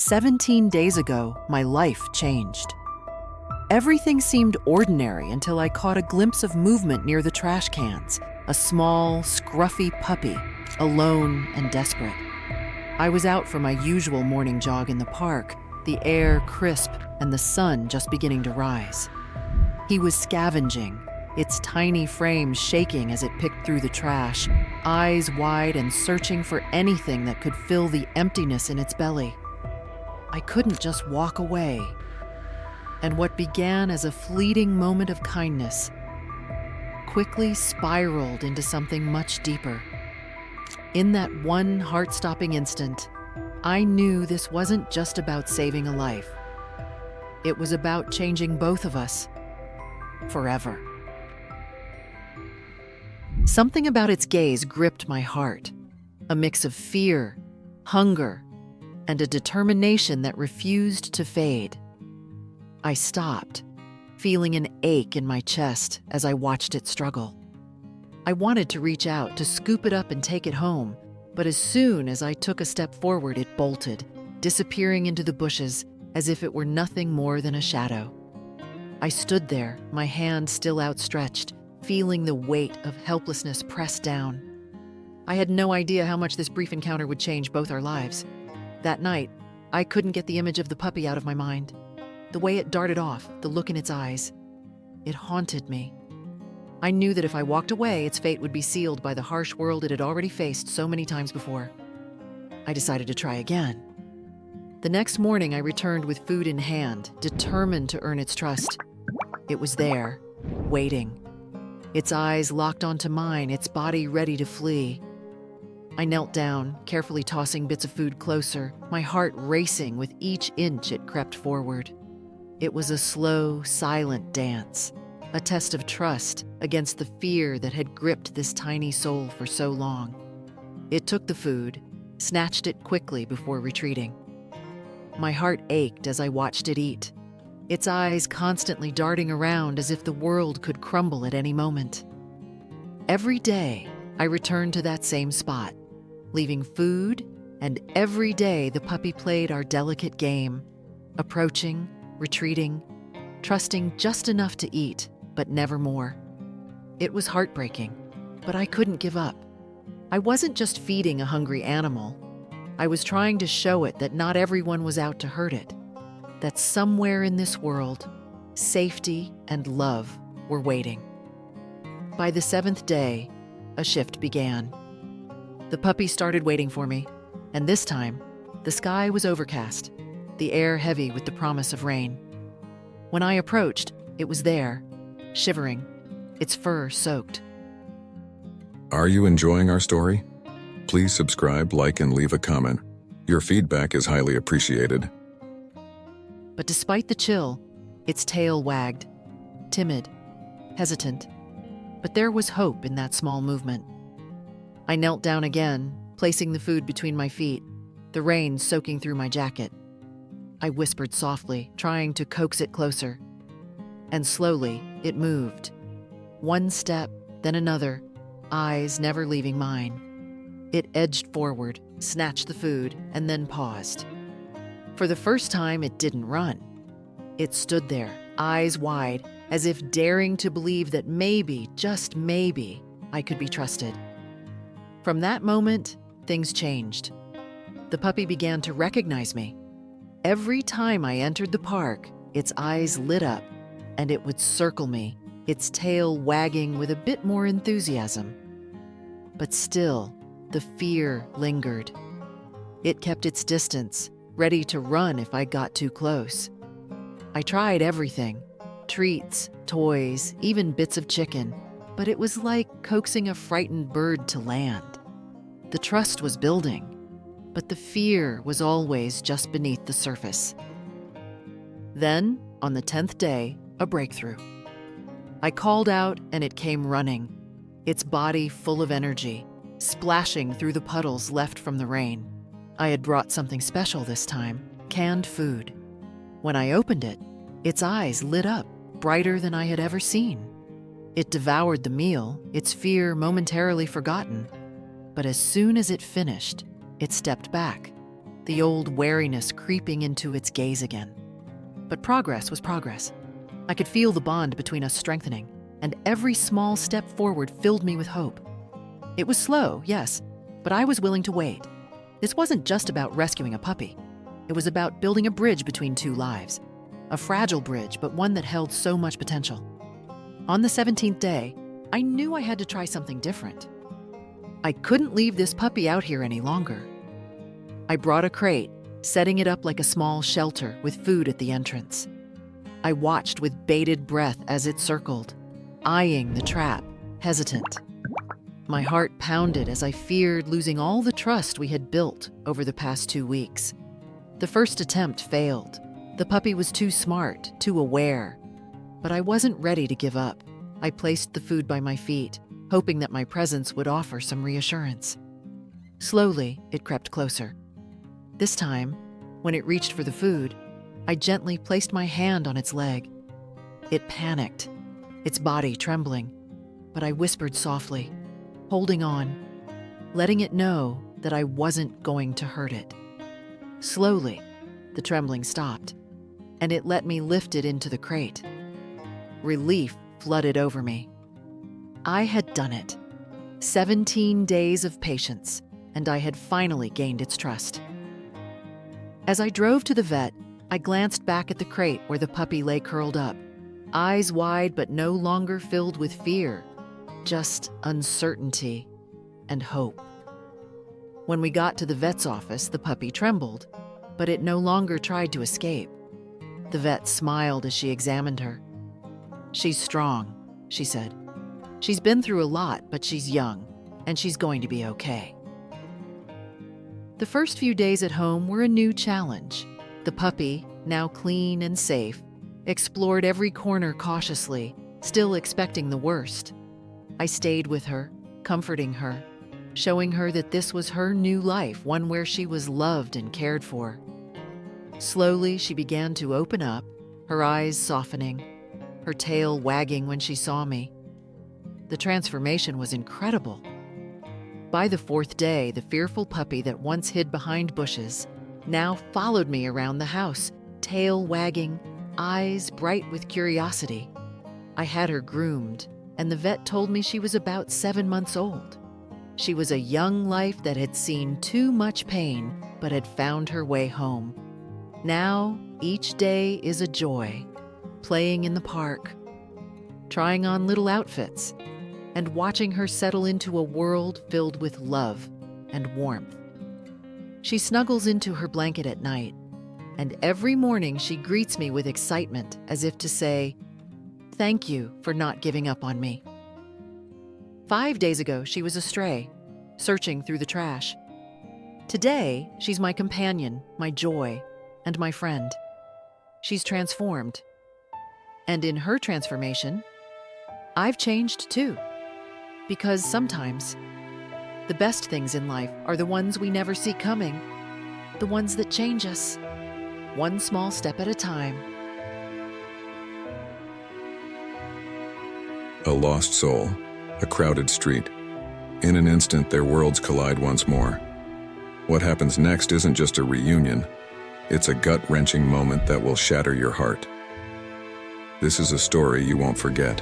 17 days ago, my life changed. Everything seemed ordinary until I caught a glimpse of movement near the trash cans, a small, scruffy puppy, alone and desperate. I was out for my usual morning jog in the park, the air crisp and the sun just beginning to rise. He was scavenging, its tiny frame shaking as it picked through the trash, eyes wide and searching for anything that could fill the emptiness in its belly. I couldn't just walk away. And what began as a fleeting moment of kindness quickly spiraled into something much deeper. In that one heart-stopping instant, I knew this wasn't just about saving a life. It was about changing both of us forever. Something about its gaze gripped my heart, a mix of fear, hunger, and a determination that refused to fade. I stopped, feeling an ache in my chest as I watched it struggle. I wanted to reach out to scoop it up and take it home, but as soon as I took a step forward, it bolted, disappearing into the bushes as if it were nothing more than a shadow. I stood there, my hand still outstretched, feeling the weight of helplessness press down. I had no idea how much this brief encounter would change both our lives. That night, I couldn't get the image of the puppy out of my mind. The way it darted off, the look in its eyes, it haunted me. I knew that if I walked away, its fate would be sealed by the harsh world it had already faced so many times before. I decided to try again. The next morning, I returned with food in hand, determined to earn its trust. It was there, waiting. Its eyes locked onto mine, its body ready to flee. I knelt down, carefully tossing bits of food closer, my heart racing with each inch it crept forward. It was a slow, silent dance, a test of trust against the fear that had gripped this tiny soul for so long. It took the food, snatched it quickly before retreating. My heart ached as I watched it eat, its eyes constantly darting around as if the world could crumble at any moment. Every day, I returned to that same spot, leaving food, and every day the puppy played our delicate game, approaching, retreating, trusting just enough to eat, but never more. It was heartbreaking, but I couldn't give up. I wasn't just feeding a hungry animal. I was trying to show it that not everyone was out to hurt it, that somewhere in this world, safety and love were waiting. By the 7th day, a shift began. The puppy started waiting for me, and this time, the sky was overcast, the air heavy with the promise of rain. When I approached, it was there, shivering, its fur soaked. Are you enjoying our story? Please subscribe, like, and leave a comment. Your feedback is highly appreciated. But despite the chill, its tail wagged, timid, hesitant. But there was hope in that small movement. I knelt down again, placing the food between my feet, the rain soaking through my jacket. I whispered softly, trying to coax it closer. And slowly, it moved. One step, then another, eyes never leaving mine. It edged forward, snatched the food, and then paused. For the first time, it didn't run. It stood there, eyes wide, as if daring to believe that maybe, just maybe, I could be trusted. From that moment, things changed. The puppy began to recognize me. Every time I entered the park, its eyes lit up, and it would circle me, its tail wagging with a bit more enthusiasm. But still, the fear lingered. It kept its distance, ready to run if I got too close. I tried everything, treats, toys, even bits of chicken, but it was like coaxing a frightened bird to land. The trust was building, but the fear was always just beneath the surface. Then, on the 10th day, a breakthrough. I called out and it came running, its body full of energy, splashing through the puddles left from the rain. I had brought something special this time, canned food. When I opened it, its eyes lit up, brighter than I had ever seen. It devoured the meal, its fear momentarily forgotten. But as soon as it finished, it stepped back, the old wariness creeping into its gaze again. But progress was progress. I could feel the bond between us strengthening, and every small step forward filled me with hope. It was slow, yes, but I was willing to wait. This wasn't just about rescuing a puppy. It was about building a bridge between two lives. A fragile bridge, but one that held so much potential. On the 17th day, I knew I had to try something different. I couldn't leave this puppy out here any longer. I brought a crate, setting it up like a small shelter with food at the entrance. I watched with bated breath as it circled, eyeing the trap, hesitant. My heart pounded as I feared losing all the trust we had built over the past 2 weeks. The first attempt failed. The puppy was too smart, too aware. But I wasn't ready to give up. I placed the food by my feet, hoping that my presence would offer some reassurance. Slowly, it crept closer. This time, when it reached for the food, I gently placed my hand on its leg. It panicked, its body trembling, but I whispered softly, holding on, letting it know that I wasn't going to hurt it. Slowly, the trembling stopped, and it let me lift it into the crate. Relief flooded over me. I had done it. 17 days of patience, and I had finally gained its trust. As I drove to the vet, I glanced back at the crate where the puppy lay curled up, eyes wide but no longer filled with fear, just uncertainty and hope. When we got to the vet's office, the puppy trembled, but it no longer tried to escape. The vet smiled as she examined her. "She's strong," she said. "She's been through a lot, but she's young, and she's going to be okay." The first few days at home were a new challenge. The puppy, now clean and safe, explored every corner cautiously, still expecting the worst. I stayed with her, comforting her, showing her that this was her new life, one where she was loved and cared for. Slowly, she began to open up, her eyes softening, her tail wagging when she saw me. The transformation was incredible. By the 4th day, the fearful puppy that once hid behind bushes now followed me around the house, tail wagging, eyes bright with curiosity. I had her groomed, and the vet told me she was about 7 months old. She was a young life that had seen too much pain, but had found her way home. Now, each day is a joy, playing in the park, trying on little outfits, and watching her settle into a world filled with love and warmth. She snuggles into her blanket at night, and every morning she greets me with excitement as if to say, "Thank you for not giving up on me." 5 days ago, she was a stray, searching through the trash. Today, she's my companion, my joy, and my friend. She's transformed. And in her transformation, I've changed too. Because sometimes, the best things in life are the ones we never see coming, the ones that change us, one small step at a time. A lost soul, a crowded street. In an instant, their worlds collide once more. What happens next isn't just a reunion, it's a gut-wrenching moment that will shatter your heart. This is a story you won't forget.